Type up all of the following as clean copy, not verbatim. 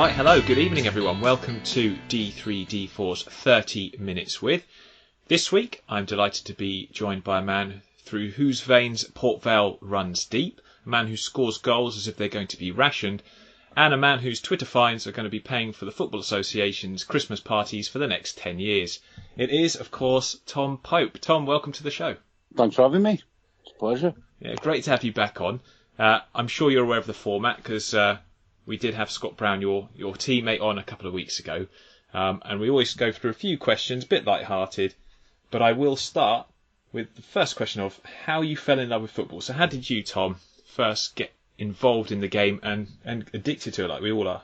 Right, hello, good evening everyone. Welcome to D3D4's 30 Minutes With. This week, I'm delighted to be joined by a man through whose veins Port Vale runs deep, a man who scores goals as if they're going to be rationed, and a man whose Twitter fines are going to be paying for the Football Association's Christmas parties for the next 10 years. It is, of course, Tom Pope. Tom, welcome to the show. Thanks for having me. It's a pleasure. Yeah, great to have you back on. I'm sure you're aware of the format because we did have Scott Brown, your teammate, on a couple of weeks ago. And we always go through a few questions, a bit light-hearted. But I will start with the first question of how you fell in love with football. So how did you, Tom, first get involved in the game and addicted to it like we all are?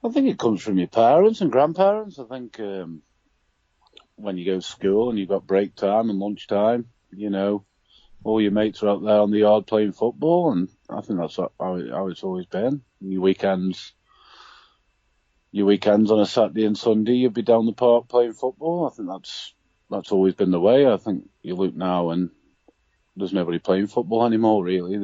I think it comes from your parents and grandparents. I think when you go to school and you've got break time and lunch time, you know, all your mates are out there on the yard playing football, and I think that's how it's always been. Your weekends on a Saturday and Sunday, you'd be down the park playing football. I think that's always been the way. I think you look now and there's nobody playing football anymore, really.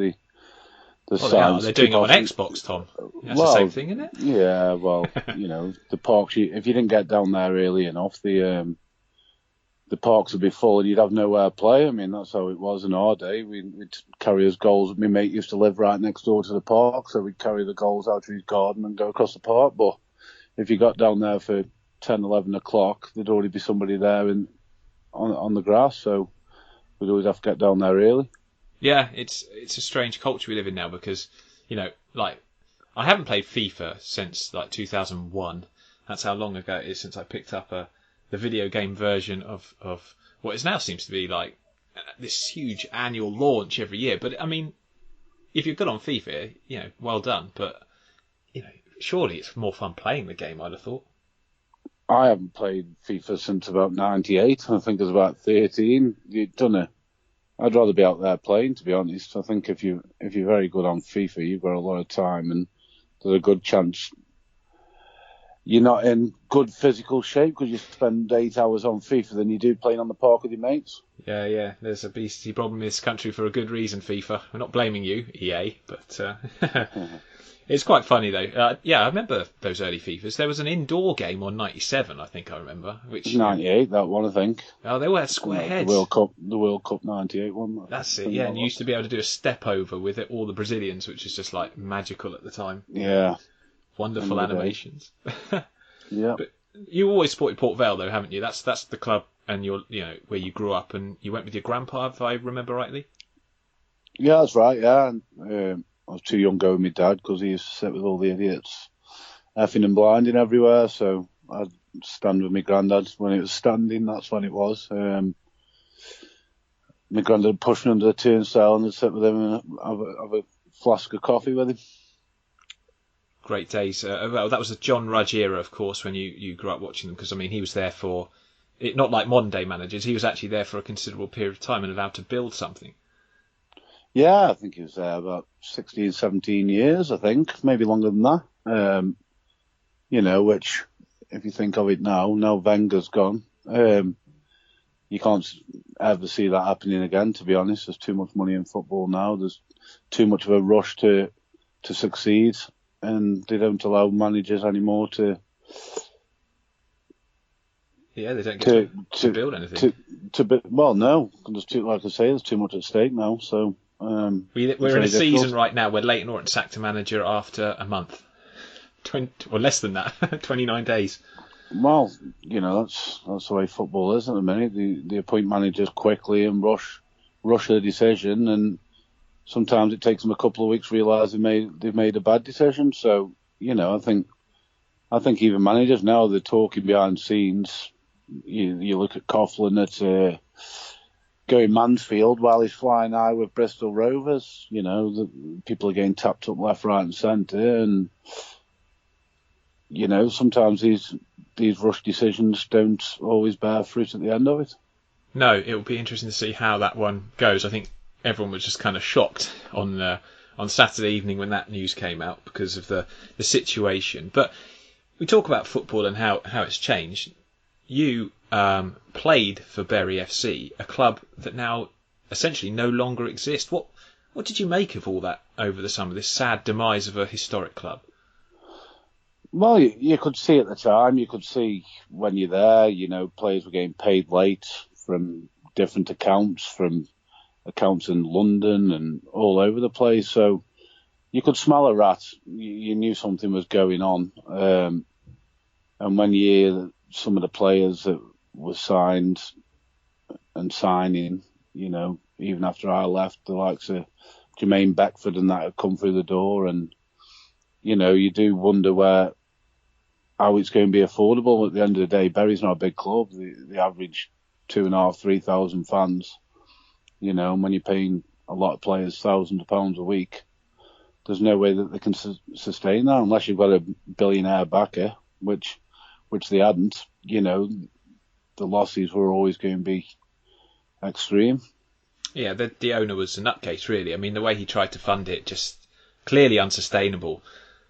They're doing it on Xbox, Tom. That's the same thing, isn't it? Yeah, well, you know, the parks, if you didn't get down there early enough, the parks would be full and you'd have nowhere to play. I mean, that's how it was in our day. We'd carry his goals. My mate used to live right next door to the park, so we'd carry the goals out to his garden and go across the park. But if you got down there for 10, 11 o'clock, there'd already be somebody there on the grass, so we'd always have to get down there early. Yeah, it's a strange culture we live in now because, you know, like, I haven't played FIFA since, like, 2001. That's how long ago it is since I picked up the video game version of what is now seems to be like this huge annual launch every year. But I mean, if you're good on FIFA, you know, well done. But you know, surely it's more fun playing the game, I'd have thought. I haven't played FIFA since about 98. I think it was about 13. I'd rather be out there playing, to be honest. I think if you're very good on FIFA, you've got a lot of time, and there's a good chance you're not in good physical shape because you spend 8 hours on FIFA than you do playing on the park with your mates. Yeah. There's a obesity problem in this country for a good reason, FIFA. We're not blaming you, EA, but it's quite funny, though. I remember those early FIFAs. There was an indoor game on 97, I think I remember. Which 98, that one, I think. Oh, they all had square heads. The World Cup 98 one. That's it, yeah. And you used to be able to do a step over with all the Brazilians, which is just like magical at the time. Yeah. Wonderful animations. Yeah. But you always supported Port Vale, though, haven't you? That's the club and where you grew up, and you went with your grandpa, if I remember rightly. Yeah, that's right. Yeah, and I was too young going with my dad because he used to sit with all the idiots, effing and blinding everywhere. So I'd stand with my granddad when it was standing. That's when it was. My granddad would push me under the turnstile and I'd sit with him and have a flask of coffee with him. Great days. Well, that was the John Rudge era, of course, when you grew up watching them, because I mean he was there for it, not like modern day managers. He was actually there for a considerable period of time and allowed to build something. Yeah, I think he was there about 16, 17 years. I think maybe longer than that. Which if you think of it now Wenger's gone. You can't ever see that happening again. To be honest, there's too much money in football now. There's too much of a rush to succeed. And they don't allow managers anymore to. Yeah, they don't get to build anything. No, there's there's too much at stake now. So we're in a season right now where Leighton Orton sacked a manager after a month, or less than that, 29 days. Well, that's the way football is at the minute. They appoint managers quickly and rush their decision and. Sometimes it takes them a couple of weeks to realise they've made a bad decision. So, I think even managers now, they're talking behind the scenes. You look at Coughlin at going Mansfield while he's flying high with Bristol Rovers. The people are getting tapped up left, right and centre. And, sometimes these rush decisions don't always bear fruit at the end of it. No, it will be interesting to see how that one goes. I think everyone was just kind of shocked on Saturday evening when that news came out because of the situation. But we talk about football and how it's changed. You played for Bury FC, a club that now essentially no longer exists. What did you make of all that over the summer, this sad demise of a historic club? Well, you could see at the time. You could see when you're there. Players were getting paid late from different accounts, from accounts in London and all over the place. So you could smell a rat. You knew something was going on. And when you hear some of the players that were signed and signing, even after I left, the likes of Jermaine Beckford and that had come through the door, and you do wonder how it's going to be affordable. At the end of the day, Bury's not a big club. The average 2,500, 3,000 fans. And when you're paying a lot of players thousands of pounds a week, there's no way that they can sustain that unless you've got a billionaire backer, which they hadn't. The losses were always going to be extreme. Yeah, the owner was a nutcase, really. I mean, the way he tried to fund it, just clearly unsustainable.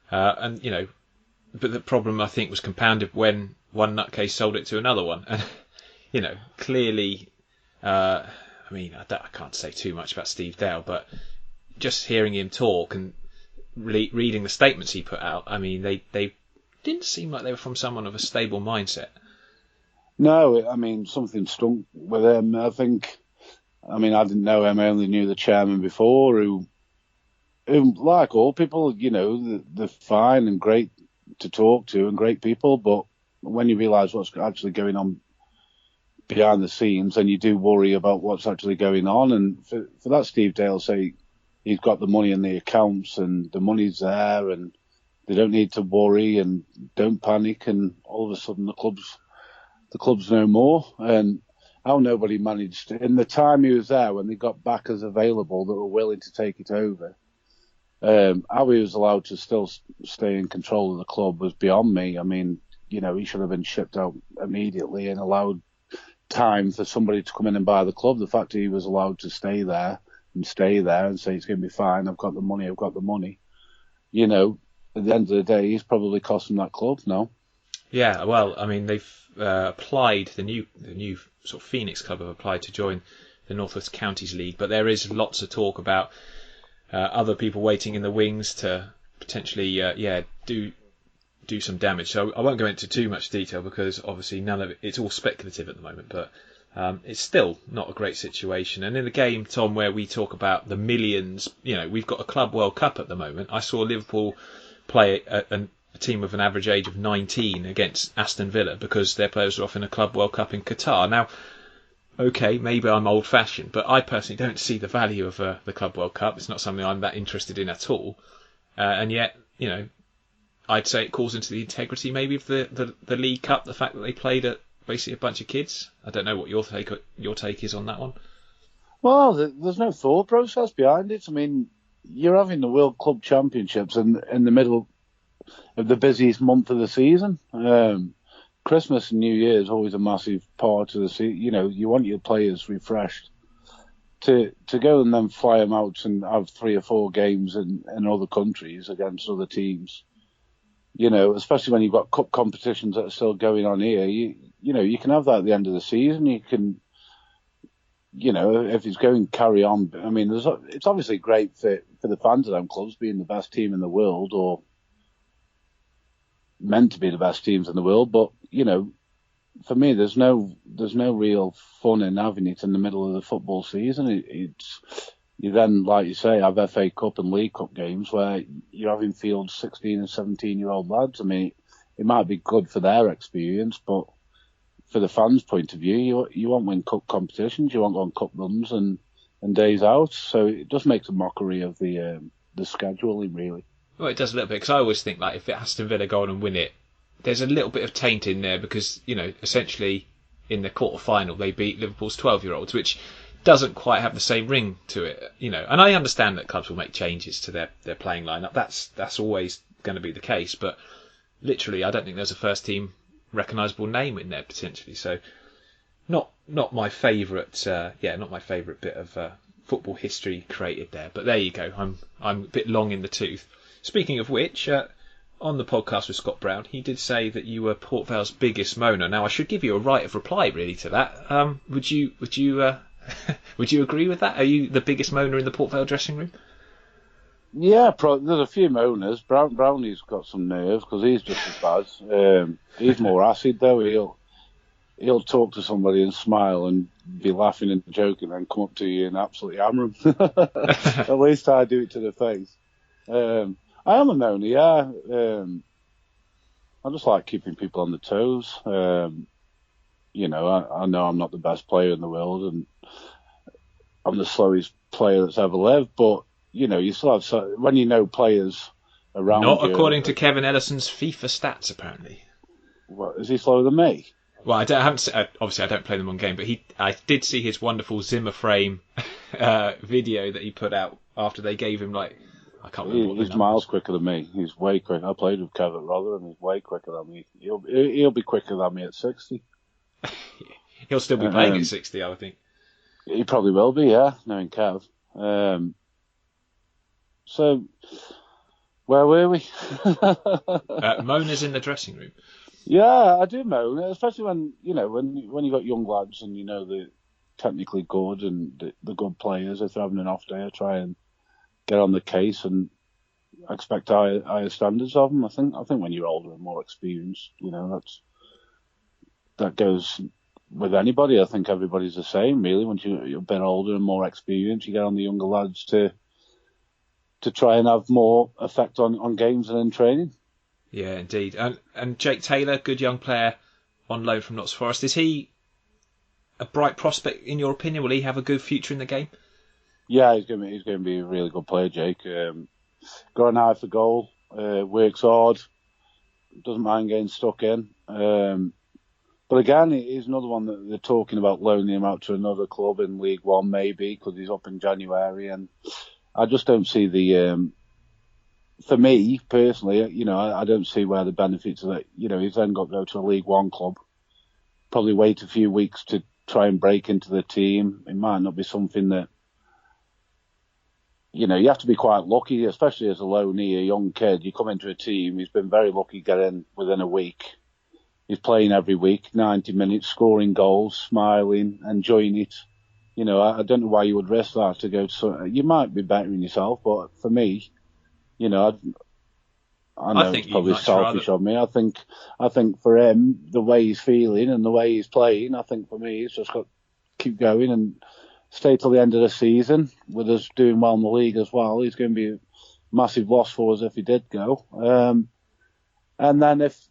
But the problem, I think, was compounded when one nutcase sold it to another one. And, clearly, I can't say too much about Steve Dale, but just hearing him talk and reading the statements he put out, I mean, they didn't seem like they were from someone of a stable mindset. No, I mean, something stunk with him. I didn't know him. I only knew the chairman before, who like all people, they're fine and great to talk to and great people. But when you realise what's actually going on behind the scenes, then you do worry about what's actually going on. And for that, Steve Dale say he's got the money in the accounts and the money's there and they don't need to worry and don't panic. And all of a sudden the club's no more. And how nobody managed in the time he was there, when they got backers available that were willing to take it over, how he was allowed to still stay in control of the club was beyond me. I mean, he should have been shipped out immediately and allowed time for somebody to come in and buy the club. The fact that he was allowed to stay there and say it's going to be fine, I've got the money. At the end of the day, he's probably cost them that club now. Yeah, well, I mean, they've applied, the new sort of Phoenix club have applied to join the North West Counties League, but there is lots of talk about other people waiting in the wings to potentially, do some damage. So I won't go into too much detail because obviously none of it's all speculative at the moment, but it's still not a great situation. And in the game, Tom, where we talk about the millions, we've got a Club World Cup at the moment. I saw Liverpool play a team with an average age of 19 against Aston Villa because their players are off in a Club World Cup in Qatar. Now, okay, maybe I'm old-fashioned, but I personally don't see the value of the Club World Cup. It's not something I'm that interested in at all. And yet, I'd say it calls into the integrity maybe of the League Cup, the fact that they played at basically a bunch of kids. I don't know what your take is on that one. Well, there's no thought process behind it. I mean, you're having the World Club Championships in the middle of the busiest month of the season. Christmas and New Year is always a massive part of the season. You want your players refreshed. To go and then fly them out and have 3 or 4 games in other countries against other teams, especially when you've got cup competitions that are still going on here, you can have that at the end of the season. You can, if it's going to carry on. I mean, it's obviously great for the fans of them clubs being the best team in the world, or meant to be the best teams in the world. But, for me, there's no real fun in having it in the middle of the football season. You then, like you say, have FA Cup and League Cup games where you're having fields 16 and 17-year-old lads. I mean, it might be good for their experience, but for the fans' point of view, you won't win cup competitions, you won't go on cup runs and days out. So it just makes a mockery of the scheduling, really. Well, it does a little bit, because I always think, like, if Aston Villa go on and win it, there's a little bit of taint in there because, essentially in the quarter-final they beat Liverpool's 12-year-olds, which doesn't quite have the same ring to it, And I understand that clubs will make changes to their playing lineup. That's always going to be the case, but literally I don't think there's a first-team recognisable name in there potentially. So not my favourite, not my favourite bit of football history created there. But there you go. I'm a bit long in the tooth. Speaking of which, on the podcast with Scott Brown, he did say that you were Port Vale's biggest moaner. Now, I should give you a right of reply, really, to that. Would you would you agree with that? Are you the biggest moaner in the Port Vale dressing room? Yeah, there's a few moaners. Brownie's got some nerves because he's just as bad. He's more acid though. He'll talk to somebody and smile and be laughing and joking and come up to you and absolutely hammer them. At least I do it to the face. I am a moaner, yeah. I just like keeping people on the toes. I know I'm not the best player in the world and I'm the slowest player that's ever lived, but you still have when you know players around Not you. according to Kevin Ellison's FIFA stats, apparently. What, is he slower than me? Well, I haven't. Obviously, I don't play them on game, but I did see his wonderful Zimmer frame video that he put out after they gave him I can't remember what the He's miles quicker than me. He's way quicker. I played with Kevin Rother, and he's way quicker than me. He'll be quicker than me at 60. He'll still be playing at 60, I would think. He probably will be, yeah, knowing Kev. So, where were we? Mona's in the dressing room. Yeah, I do moan, especially when you got young lads and they're technically good and the good players. If they're having an off day, I try and get on the case and expect higher standards of them. I think when you're older and more experienced, that goes with anybody. I think everybody's the same, really. Once you're a bit older and more experienced, you get on the younger lads to try and have more effect on games and in training. Yeah, indeed. And Jake Taylor, good young player on loan from Notts Forest. Is he a bright prospect in your opinion? Will he have a good future in the game? Yeah, he's going to be a really good player, Jake. Got an eye for goal, works hard, doesn't mind getting stuck in. But again, he's another one that they're talking about loaning him out to another club in League One, maybe, because he's up in January. And I just don't see for me personally, I don't see where the benefits of that. He's then got to go to a League One club, probably wait a few weeks to try and break into the team. It might not be something that, you have to be quite lucky, especially as a loanee, a young kid. You come into a team, he's been very lucky to get in within a week. He's playing every week, 90 minutes, scoring goals, smiling, enjoying it. I don't know why you would risk that to go to. You might be bettering yourself, but for me, I know it's probably selfish of me. I think for him, the way he's feeling and the way he's playing, I think for me, he's just got to keep going and stay till the end of the season. With us doing well in the league as well, he's going to be a massive loss for us if he did go. And then if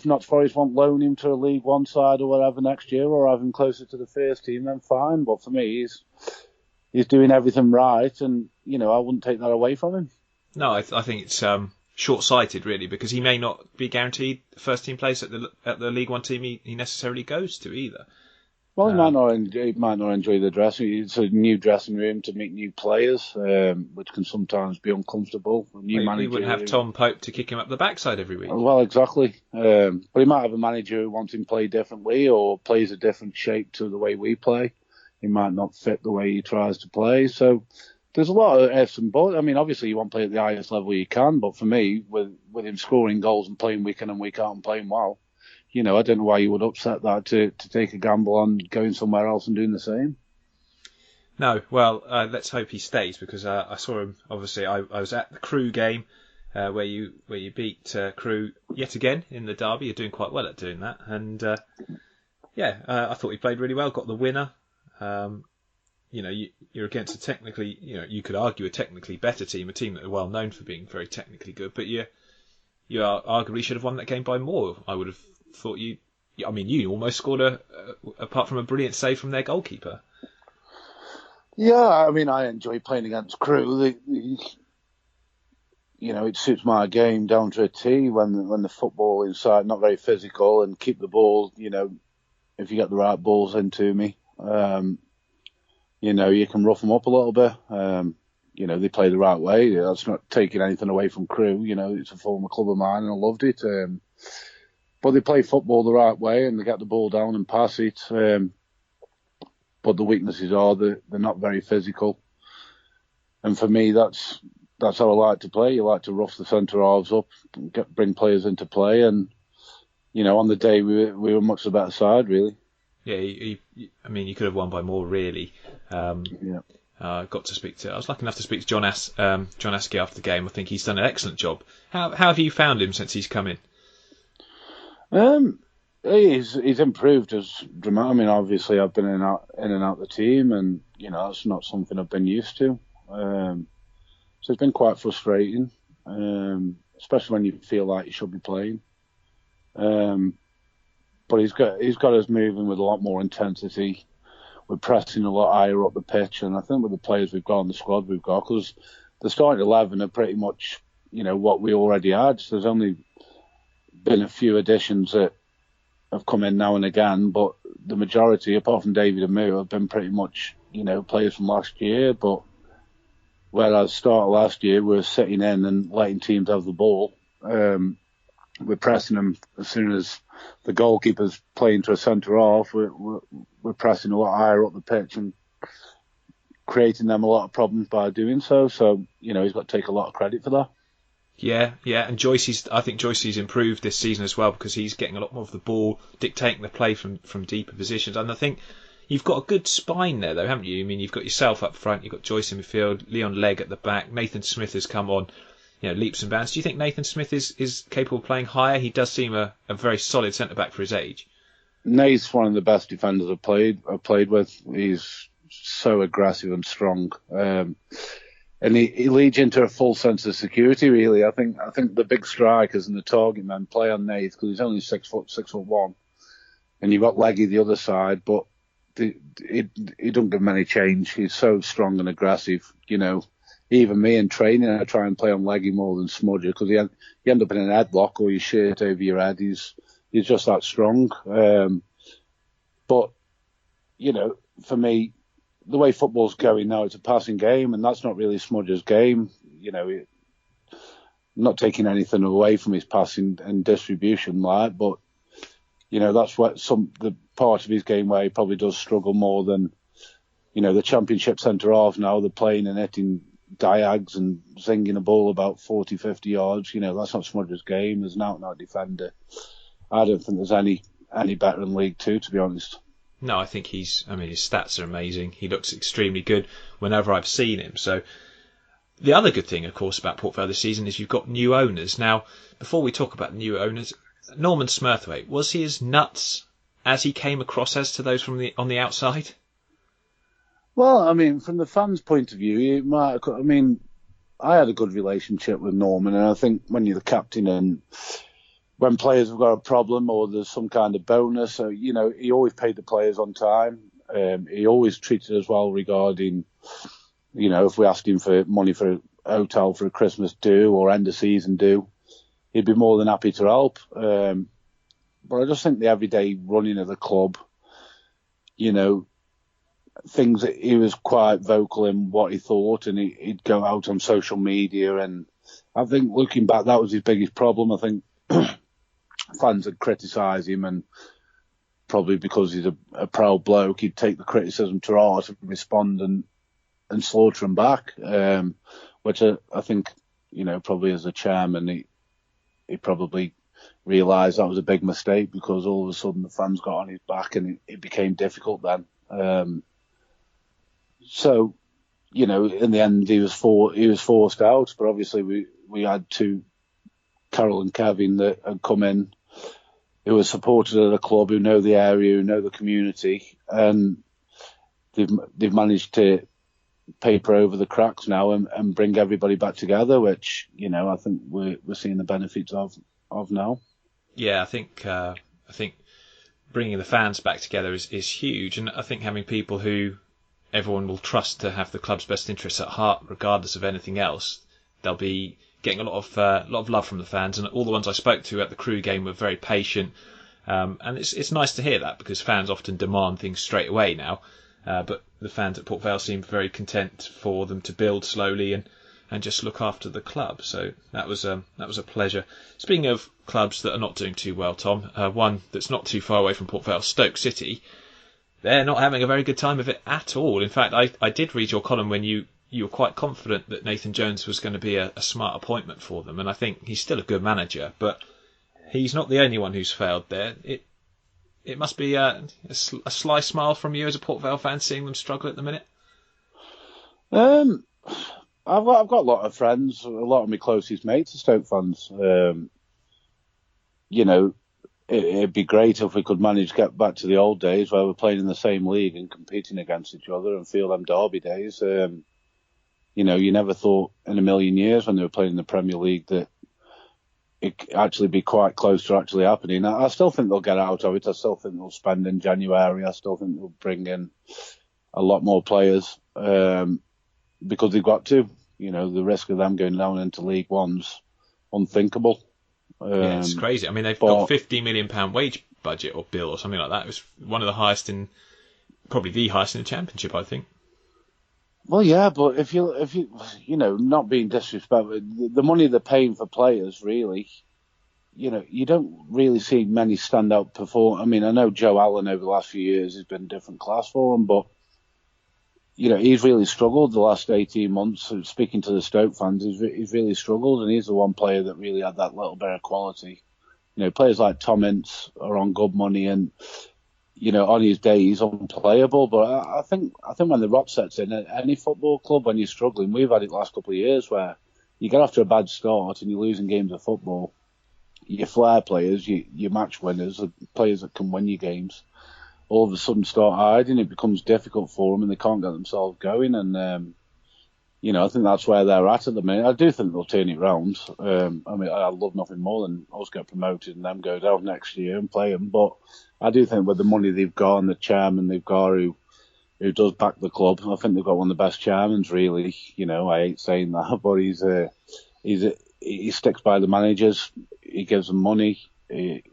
not Forest won't loan him to a League One side or whatever next year, or have him closer to the first team, then fine. But for me, he's doing everything right, and I wouldn't take that away from him. No, I think it's short-sighted, really, because he may not be guaranteed first team place at the League One team he necessarily goes to either. Well, he might not enjoy the dressing. It's a new dressing room to meet new players, which can sometimes be uncomfortable. He wouldn't have Tom Pope to kick him up the backside every week. Well, exactly. But he might have a manager who wants him played differently or plays a different shape to the way we play. He might not fit the way he tries to play. So there's a lot of ifs and buts. I mean, obviously you want to play at the highest level you can, but for me, with him scoring goals and playing week in and week out and playing well, I don't know why you would upset that to take a gamble on going somewhere else and doing the same. No, well, let's hope he stays, because I saw him. Obviously, I was at the Crewe game where you beat Crewe yet again in the derby. You're doing quite well at doing that, and I thought he played really well. Got the winner. You're against a technically, you could argue a technically better team, a team that are well known for being very technically good, but you arguably should have won that game by more. I would have thought you almost scored apart from a brilliant save from their goalkeeper. Yeah, I mean, I enjoy playing against Crewe. It suits my game down to a T when the football inside, not very physical, and keep the ball, if you get the right balls into me, you can rough them up a little bit. They play the right way. That's not taking anything away from Crewe. It's a former club of mine and I loved it. But they play football the right way and they get the ball down and pass it. But the weaknesses are they're not very physical. And for me, that's how I like to play. You like to rough the centre halves up, bring players into play. And, on the day we were much the better side, really. Yeah, you could have won by more, really. Yeah. Got to speak to. I was lucky enough to speak to John Askey after the game. I think he's done an excellent job. How have you found him since he's come in? He's improved as dramatic. I mean, obviously, I've been in and out the team, and that's not something I've been used to. So it's been quite frustrating, especially when you feel like you should be playing. But he's got us moving with a lot more intensity. We're pressing a lot higher up the pitch, and I think with the players we've got on the squad we've got, because the starting 11 are pretty much what we already had. So there's only been a few additions that have come in now and again, but the majority, apart from David and Mu, have been pretty much players from last year. But whereas start of last year we were sitting in and letting teams have the ball, we're pressing them as soon as the goalkeeper's playing to a centre half. We're pressing a lot higher up the pitch and creating them a lot of problems by doing so. So he's got to take a lot of credit for that. Yeah, and I think Joyce's improved this season as well, because he's getting a lot more of the ball, dictating the play from deeper positions. And I think you've got a good spine there, though, haven't you? I mean, you've got yourself up front, you've got Joyce in midfield, Leon Legg at the back, Nathan Smith has come on, leaps and bounds. Do you think Nathan Smith is capable of playing higher? He does seem a very solid centre back for his age. Nate's one of the best defenders I've played with. He's so aggressive and strong. And he leads into a full sense of security, really. I think the big strikers and the target men play on Nate because he's only 6'1", and you've got Leggy the other side, but he don't give him any change. He's so strong and aggressive. Even me in training, I try and play on Leggy more than Smudger, because you end up in an headlock or your shirt over your head. He's just that strong. But for me, the way football's going now, it's a passing game, and that's not really Smudger's game. Not taking anything away from his passing and distribution, but that's what the part of his game where he probably does struggle more than the championship centre half. Now they're playing and hitting diags and zinging a ball about 40-50 yards. That's not Smudger's game. There's an out-and-out defender. I don't think there's any better in League Two, to be honest. No, I think his stats are amazing. He looks extremely good whenever I've seen him. So the other good thing, of course, about Port Vale this season is you've got new owners. Now, before we talk about new owners, Norman Smurthwaite, was he as nuts as he came across as to those on the outside? Well, I mean, from the fans' point of view, I had a good relationship with Norman, and I think when you're the captain and when players have got a problem or there's some kind of bonus, he always paid the players on time. He always treated us well regarding, if we asked him for money for a hotel for a Christmas do or end of season do, he'd be more than happy to help. But I just think the everyday running of the club, things that he was quite vocal in what he thought, and he'd go out on social media. And I think looking back, that was his biggest problem. I think fans would criticise him, and probably because he's a proud bloke, he'd take the criticism to heart and respond and slaughter him back, which I think, probably as a chairman, he probably realised that was a big mistake, because all of a sudden the fans got on his back and it became difficult then. So, in the end, he was forced out, but obviously we had two, Carol and Kevin, that had come in, who are supporters of the club, who know the area, who know the community, and they've managed to paper over the cracks now and bring everybody back together, which I think we're seeing the benefits of now. Yeah, I think bringing the fans back together is huge, and I think having people who everyone will trust to have the club's best interests at heart, regardless of anything else, they'll be getting a lot of love from the fans, and all the ones I spoke to at the Crew game were very patient, and it's nice to hear that, because fans often demand things straight away now, but the fans at Port Vale seem very content for them to build slowly and just look after the club. So that was a pleasure. Speaking of clubs that are not doing too well, Tom, one that's not too far away from Port Vale, Stoke City, they're not having a very good time of it at all. In fact, I did read your column when you were quite confident that Nathan Jones was going to be a smart appointment for them, and I think he's still a good manager, but he's not the only one who's failed there. It must be a sly smile from you as a Port Vale fan seeing them struggle at the minute. Um, I've got a lot of friends. A lot of my closest mates are Stoke fans. You know, it'd be great if we could manage to get back to the old days where we're playing in the same league and competing against each other and feel them derby days. You never thought in a million years when they were playing in the Premier League that it could actually be quite close to actually happening. I still think they'll get out of it. I still think they'll spend in January. I still think they'll bring in a lot more players because they've got to. The risk of them going down into League One's unthinkable. Yeah, it's crazy. I mean, they've got £50 million wage budget or bill or something like that. It was one of the highest probably the highest in the Championship, I think. Well, yeah, but if you not being disrespectful, the money they're paying for players, really, you don't really see many standout perform. I mean, I know Joe Allen over the last few years has been a different class for him, but he's really struggled the last 18 months. Speaking to the Stoke fans, he's really struggled, and he's the one player that really had that little bit of quality. Players like Tom Ince are on good money, and on his day he's unplayable. But I think when the rot sets in, at any football club, when you're struggling, we've had it the last couple of years where you get after a bad start and you're losing games of football. Your flair players, your match winners, the players that can win you games, all of a sudden start hiding. It becomes difficult for them and they can't get themselves going. And, I think that's where they're at the minute. I do think they'll turn it round. I mean, I love nothing more than us get promoted and them go down next year and play them. But I do think with the money they've got and the chairman they've got who does back the club, I think they've got one of the best chairmans, really. I hate saying that, but he sticks by the managers. He gives them money. He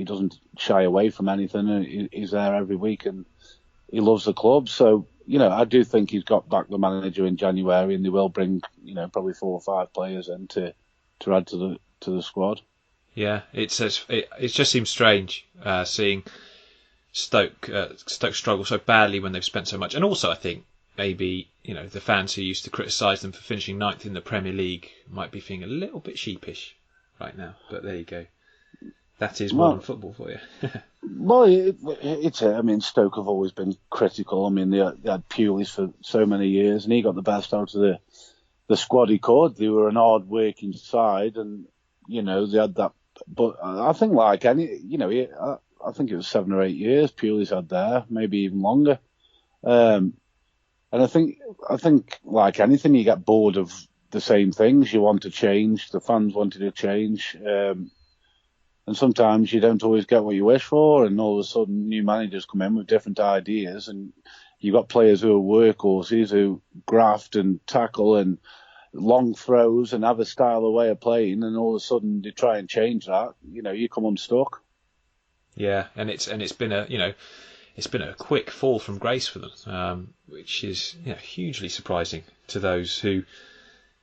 doesn't shy away from anything. He's there every week and he loves the club. So, I do think he's got back the manager in January and they will bring, probably 4 or 5 players in to add to the squad. Yeah, it just seems strange seeing Stoke struggle so badly when they've spent so much. And also, I think maybe the fans who used to criticise them for finishing 9th in the Premier League might be feeling a little bit sheepish right now. But there you go. That is modern football for you. Well, I mean, Stoke have always been critical. I mean, they had Pulis for so many years, and he got the best out of the squad he could. They were an hard-working side, and they had that. But I think, like any, I think it was 7 or 8 years Pulis had there, maybe even longer. And I think, like anything, you get bored of the same things. You want to change. The fans wanted to change. And sometimes you don't always get what you wish for, and all of a sudden new managers come in with different ideas, and you've got players who are workhorses who graft and tackle and long throws and have a style of way of playing, and all of a sudden they try and change that. You come unstuck. Yeah, and it's been a quick fall from grace for them, which is hugely surprising to those who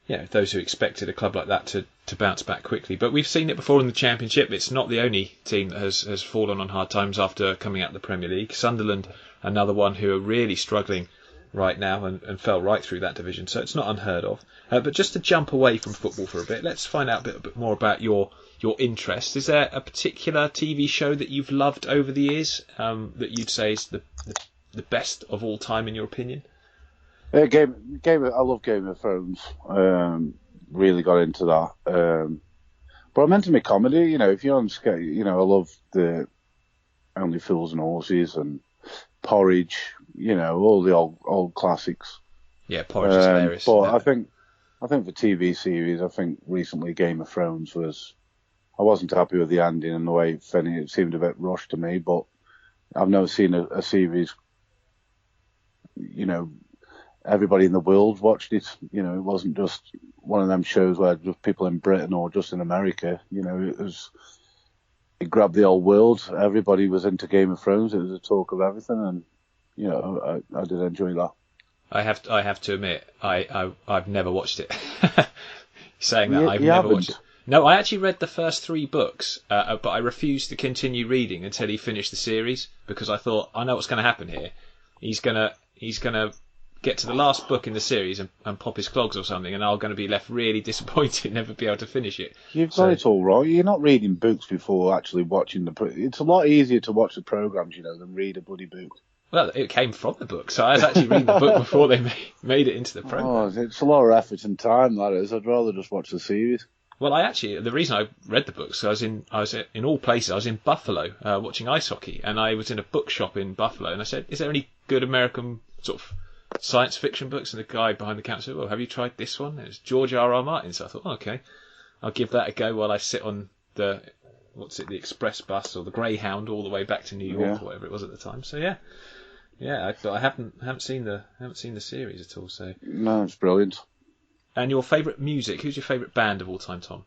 expected a club like that to bounce back quickly. But we've seen it before in the Championship. It's not the only team that has fallen on hard times after coming out of the Premier League. Sunderland, another one who are really struggling right now and fell right through that division. So it's not unheard of. But just to jump away from football for a bit, let's find out a bit more about your interest. Is there a particular TV show that you've loved over the years that you'd say is the best of all time in your opinion? I love Game of Thrones. Really got into that. But I'm into my comedy. If you're on skate, I love the Only Fools and Horses and Porridge. All the old classics. Yeah, Porridge is hilarious. But I think for TV series, I think recently Game of Thrones was. I wasn't happy with the ending and the way it finished. It seemed a bit rushed to me. But I've never seen a series. Everybody in the world watched it. It wasn't just one of them shows where just people in Britain or just in America. It grabbed the whole world. Everybody was into Game of Thrones. It was a talk of everything, and I did enjoy that. I have to admit, I've never watched it. Saying that, I've never watched it. No, I actually read the first 3 books, but I refused to continue reading until he finished the series because I thought, I know what's going to happen here. He's gonna get to the last book in the series and pop his clogs or something, and I'm going to be left really disappointed, never be able to finish it. You've got it all right. You're not reading books before actually watching it's a lot easier to watch the programmes, than read a bloody book. Well, it came from the book, so I was actually reading the book before they made it into the program. Oh, it's a lot of effort and time, that is. I'd rather just watch the series. Well, the reason I read the book, so I was in all places. I was in Buffalo watching ice hockey, and I was in a bookshop in Buffalo, and I said, "Is there any good American sort of science fiction books?" And the guy behind the counter said, "Well, have you tried this one?" It was George R.R. Martin. So I thought, okay, I'll give that a go while I sit on the express bus or the Greyhound all the way back to New York or whatever it was at the time. So yeah. I haven't seen the series at all. So no, it's brilliant. And your favourite music? Who's your favourite band of all time, Tom?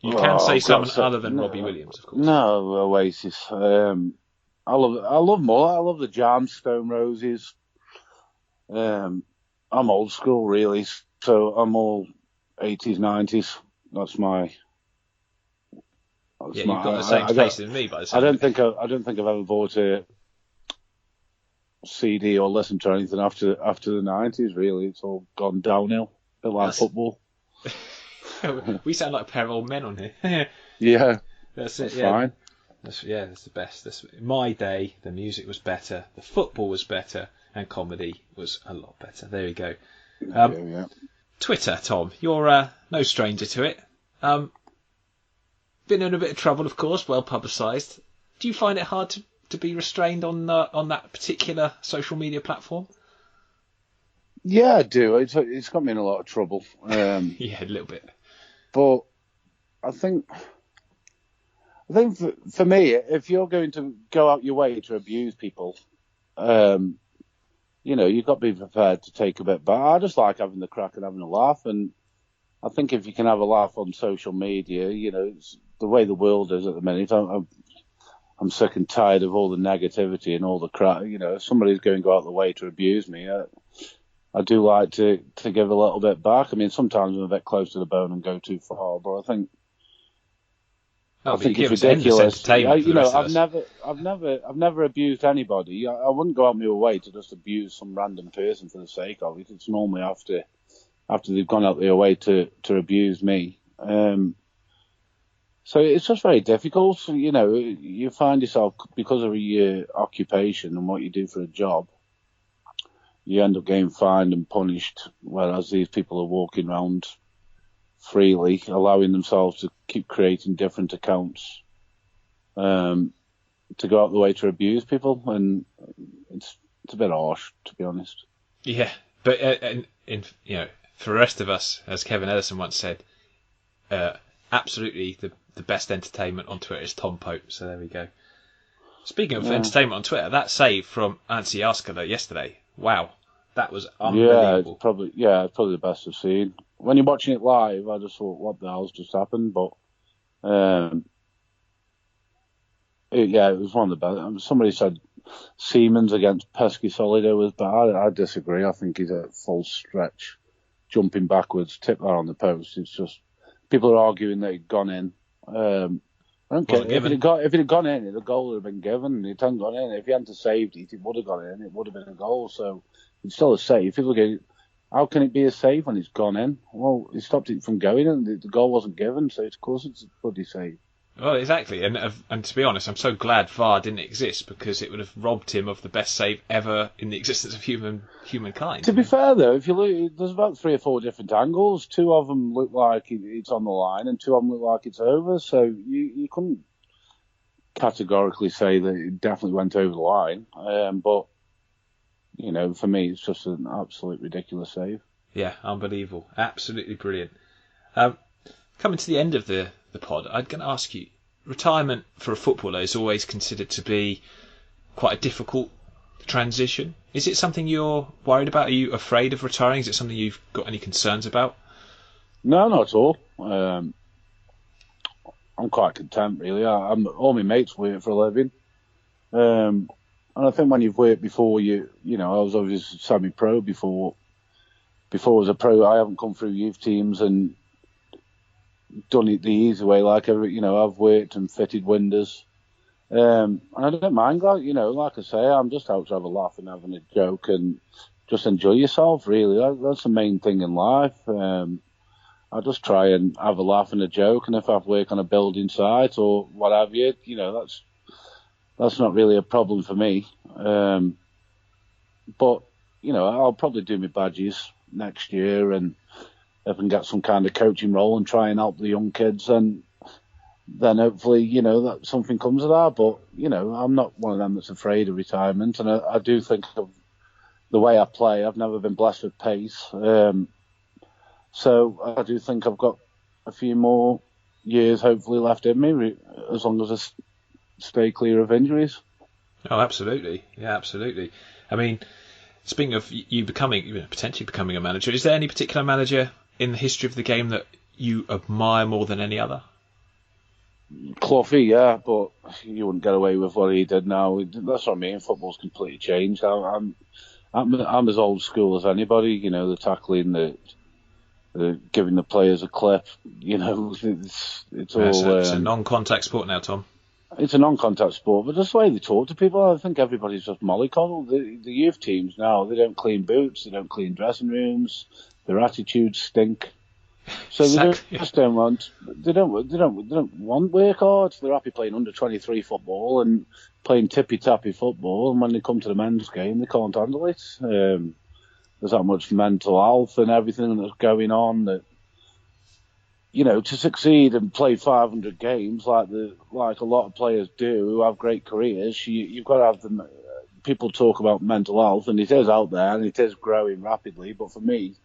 You can say someone other than Robbie Williams, of course. No, Oasis. I love more. I love the Jam, Stone Roses. I'm old school, really. So I'm all 80s, 90s. That's my. You've got the same taste as me, by the I don't think I've ever bought a CD or listened to anything after the 90s. Really, it's all gone downhill. A bit like football. We sound like a pair of old men on here. Yeah, that's it. That's fine. That's the best. In my day, the music was better, the football was better, and comedy was a lot better. There we go. Twitter, Tom, you're no stranger to it. Been in a bit of trouble, of course, well publicised. Do you find it hard to be restrained on that particular social media platform? Yeah, I do. It's got me in a lot of trouble. Yeah, a little bit. But I think for me, if you're going to go out your way to abuse people, you've got to be prepared to take a bit back. I just like having the crack and having a laugh, and I think if you can have a laugh on social media, it's the way the world is at the minute. I'm sick and tired of all the negativity and all the crap. If somebody's going to go out the way to abuse me, I do like to give a little bit back. I mean, sometimes I'm a bit close to the bone and go too far, but I think it's ridiculous. I've never abused anybody. I wouldn't go out my way to just abuse some random person for the sake of it. It's normally after they've gone out their way to abuse me. So it's just very difficult. You find yourself, because of your occupation and what you do for a job, you end up getting fined and punished, whereas these people are walking around freely, allowing themselves to keep creating different accounts to go out the way to abuse people, and it's a bit harsh, to be honest. Yeah, but for the rest of us, as Kevin Ellison once said, absolutely the best entertainment on Twitter is Tom Pope. So there we go. Speaking of entertainment on Twitter, that save from Ansi Arskala yesterday. Wow, that was unbelievable. It's probably the best I've seen. When you're watching it live, I just thought, what the hell's just happened? But it was one of the best. Somebody said Siemens against Pesky Solido was bad. I disagree. I think he's a full stretch, jumping backwards, tip that on the post. It's just people are arguing that he'd gone in. I don't care. If it had gone in, the goal would have been given. It hadn't gone in. If he hadn't saved it, it would have gone in. It would have been a goal. So it's still a save. People go, how can it be a save when it's gone in? Well, it stopped it from going, and the goal wasn't given. So of course it's a bloody save. Well, exactly, and to be honest, I'm so glad VAR didn't exist, because it would have robbed him of the best save ever in the existence of humankind. To be fair, though, if you look, there's about 3 or 4 different angles. 2 of them look like it's on the line, and 2 of them look like it's over. So you couldn't categorically say that it definitely went over the line. But for me, it's just an absolute ridiculous save. Yeah, unbelievable, absolutely brilliant. Coming to the end of the pod, I'm going to ask you, retirement for a footballer is always considered to be quite a difficult transition. Is it something you're worried about? Are you afraid of retiring? Is it something you've got any concerns about? No, not at all. I'm quite content, really. All my mates work for a living. And I think when you've worked before, I was obviously semi-pro before I was a pro. I haven't come through youth teams and done it the easy way, like I've worked and fitted windows, and I don't mind. Like I say, I'm just out to have a laugh and having a joke and just enjoy yourself. Really, that's the main thing in life. I just try and have a laugh and a joke, and if I work on a building site or what have you, that's that's not really a problem for me. But I'll probably do my badges next year, and if I can get some kind of coaching role and try and help the young kids, and then hopefully, that something comes of that. But, I'm not one of them that's afraid of retirement. And I do think of the way I play. I've never been blessed with pace. So I do think I've got a few more years hopefully left in me, as long as I stay clear of injuries. Oh, absolutely. Yeah, absolutely. I mean, speaking of you potentially becoming a manager, is there any particular manager in the history of the game that you admire more than any other? Cloughy, yeah, but you wouldn't get away with what he did now. That's what I mean. Football's completely changed. I'm as old school as anybody. The tackling, the giving the players a clip. It's all. It's a non-contact sport now, Tom. It's a non-contact sport, but just the way they talk to people, I think everybody's just mollycoddled. The youth teams now, they don't clean boots, they don't clean dressing rooms, their attitudes stink. So exactly. They don't want work hard. They're happy playing under 23 football and playing tippy-tappy football, and when they come to the men's game, they can't handle it. There's that much mental health and everything that's going on that, to succeed and play 500 games like a lot of players do who have great careers, you've got to have them. People talk about mental health, and it is out there and it is growing rapidly. But for me,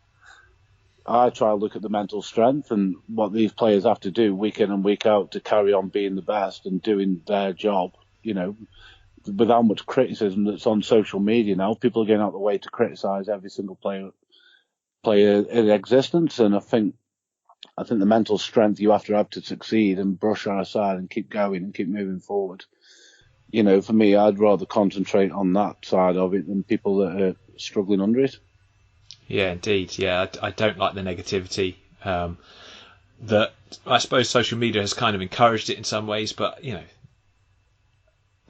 I try to look at the mental strength and what these players have to do week in and week out to carry on being the best and doing their job. With how much criticism that's on social media now, people are getting out of the way to criticise every single player in existence, and I think the mental strength you have to succeed and brush that aside and keep going and keep moving forward. For me, I'd rather concentrate on that side of it than people that are struggling under it. Yeah, indeed. Yeah, I don't like the negativity. That I suppose social media has kind of encouraged it in some ways, but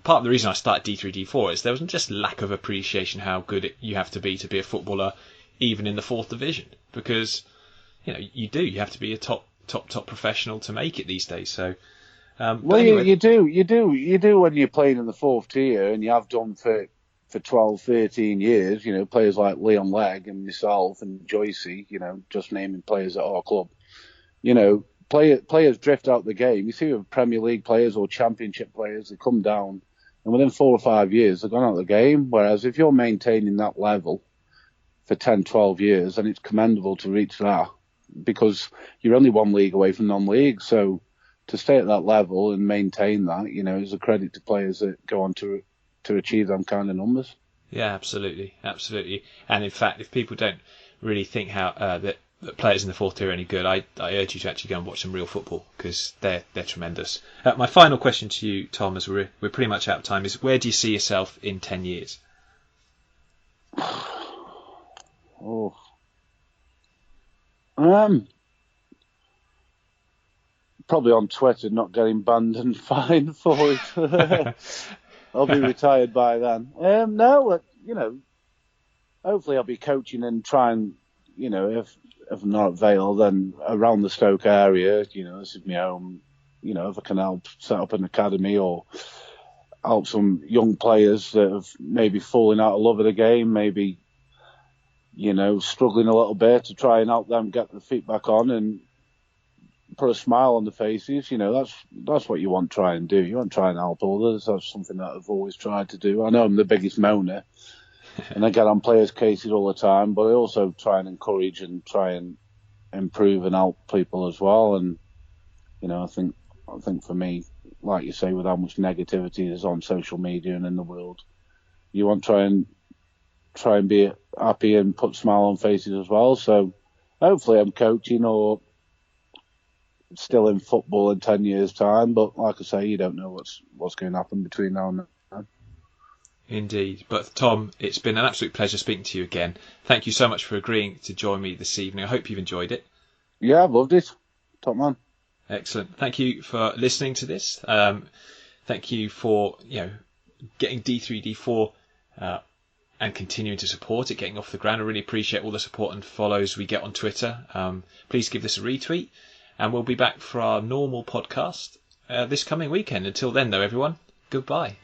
part of the reason I started D3D4 is there was just lack of appreciation how good you have to be a footballer, even in the 4th division, because you have to be a top professional to make it these days. So, anyway. you do when you're playing in the 4th tier, and you have done for 12, 13 years. Players like Leon Legg and myself and Joycey, just naming players at our club. Players drift out the game. You see with Premier League players or Championship players, they come down, and within 4 or 5 years, they're gone out of the game. Whereas if you're maintaining that level for 10, 12 years, then it's commendable to reach that, because you're only one league away from non-league. So to stay at that level and maintain that, is a credit to players that go on to achieve them kind of numbers. Yeah, absolutely. And in fact, if people don't really think how that players in the 4th tier are any good, I urge you to actually go and watch some real football, because they're tremendous. My final question to you, Tom, as we're pretty much out of time, is where do you see yourself in 10 years? Probably on Twitter, not getting banned and fined for it. I'll be retired by then. Hopefully I'll be coaching and trying, if not at Vale, then around the Stoke area. This is my home. If I can help set up an academy or help some young players that have maybe fallen out of love of the game, maybe, struggling a little bit, to try and help them get their feet back on and put a smile on the faces. That's what you want to try and do. You want to try and help others. That's something that I've always tried to do. I know I'm the biggest moaner and I get on players' cases all the time, but I also try and encourage and try and improve and help people as well. And I think for me, like you say, with how much negativity is on social media and in the world, you want to try and be happy and put a smile on faces as well. So hopefully I'm coaching or still in football in 10 years' time, but like I say, you don't know what's going to happen between now and then. Indeed. But Tom, it's been an absolute pleasure speaking to you again. Thank you so much for agreeing to join me this evening. I hope you've enjoyed it. Yeah, I've loved it. Top man. Excellent. Thank you for listening to this. Thank you for getting D3D4 and continuing to support it, getting off the ground. I really appreciate all the support and follows we get on Twitter. Please give this a retweet. And we'll be back for our normal podcast this coming weekend. Until then, though, everyone, Goodbye.